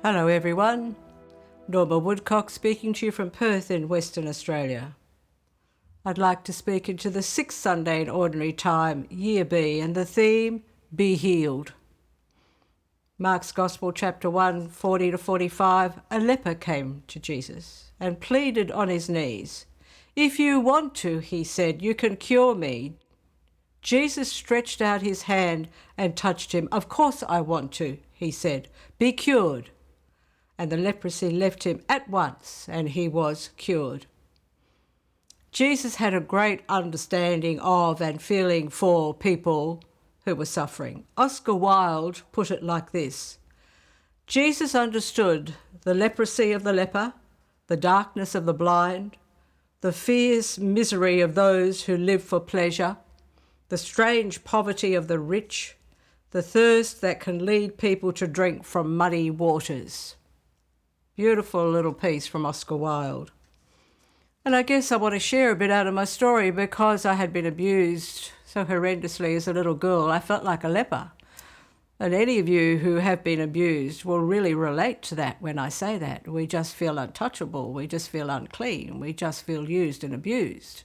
Hello everyone, Norma Woodcock speaking to you from Perth in Western Australia. I'd like to speak into the 6th Sunday in Ordinary Time, Year B, and the theme, Be Healed. Mark's Gospel, chapter 1, 40 to 45, a leper came to Jesus and pleaded on his knees. "If you want to," he said, "you can cure me." Jesus stretched out his hand and touched him. "Of course I want to," he said. "Be cured." And the leprosy left him at once, and he was cured. Jesus had a great understanding of and feeling for people who were suffering. Oscar Wilde put it like this: Jesus understood the leprosy of the leper, the darkness of the blind, the fierce misery of those who live for pleasure, the strange poverty of the rich, the thirst that can lead people to drink from muddy waters. Beautiful little piece from Oscar Wilde. And I guess I want to share a bit out of my story because I had been abused so horrendously as a little girl. I felt like a leper. And any of you who have been abused will really relate to that when I say that. We just feel untouchable. We just feel unclean. We just feel used and abused.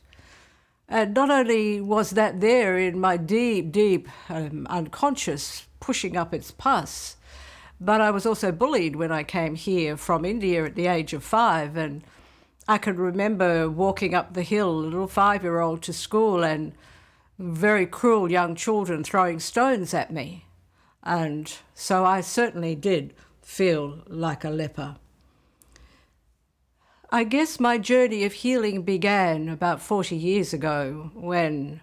And not only was that there in my deep unconscious pushing up its pus, but I was also bullied when I came here from India at the age of 5. And I can remember walking up the hill, a little 5-year-old, to school, and very cruel young children throwing stones at me. And so I certainly did feel like a leper. I guess my journey of healing began about 40 years ago when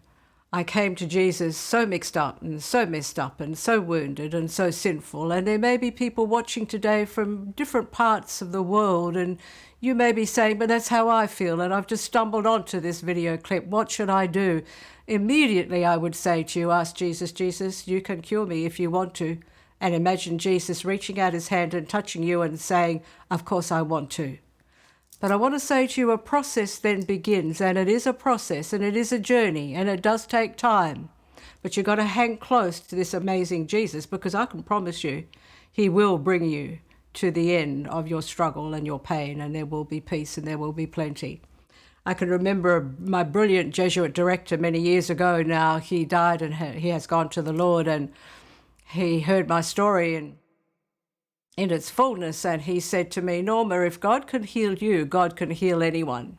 I came to Jesus so mixed up and so messed up and so wounded and so sinful. And there may be people watching today from different parts of the world, and you may be saying, "But that's how I feel, and I've just stumbled onto this video clip. What should I do?" Immediately I would say to you, ask Jesus, "Jesus, you can cure me if you want to." And imagine Jesus reaching out his hand and touching you and saying, "Of course I want to." But I want to say to you, a process then begins, and it is a process, and it is a journey, and it does take time. But you've got to hang close to this amazing Jesus, because I can promise you, he will bring you to the end of your struggle and your pain, and there will be peace and there will be plenty. I can remember my brilliant Jesuit director many years ago now. He died and he has gone to the Lord, and he heard my story and in its fullness, and he said to me, "Norma, if God can heal you, God can heal anyone.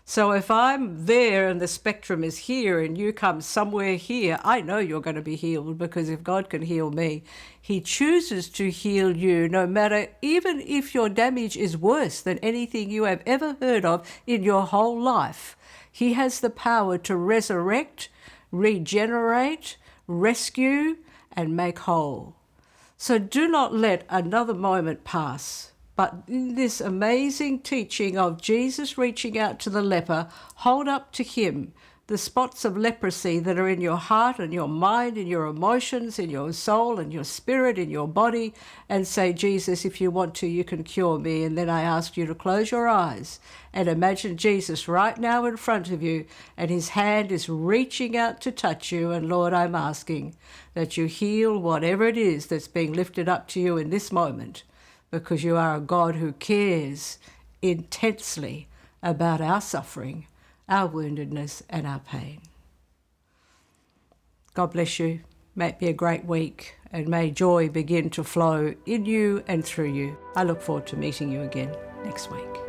So if I'm there and the spectrum is here and you come somewhere here, I know you're going to be healed, because if God can heal me, he chooses to heal you no matter, even if your damage is worse than anything you have ever heard of in your whole life. He has the power to resurrect, regenerate, rescue, and make whole. So do not let another moment pass. But in this amazing teaching of Jesus reaching out to the leper, hold up to him the spots of leprosy that are in your heart and your mind, in your emotions, in your soul, and your spirit, in your body, and say, "Jesus, if you want to, you can cure me." And then I ask you to close your eyes and imagine Jesus right now in front of you, and his hand is reaching out to touch you. And Lord, I'm asking that you heal whatever it is that's being lifted up to you in this moment, because you are a God who cares intensely about our suffering, our woundedness, and our pain. God bless you. May it be a great week, and may joy begin to flow in you and through you. I look forward to meeting you again next week.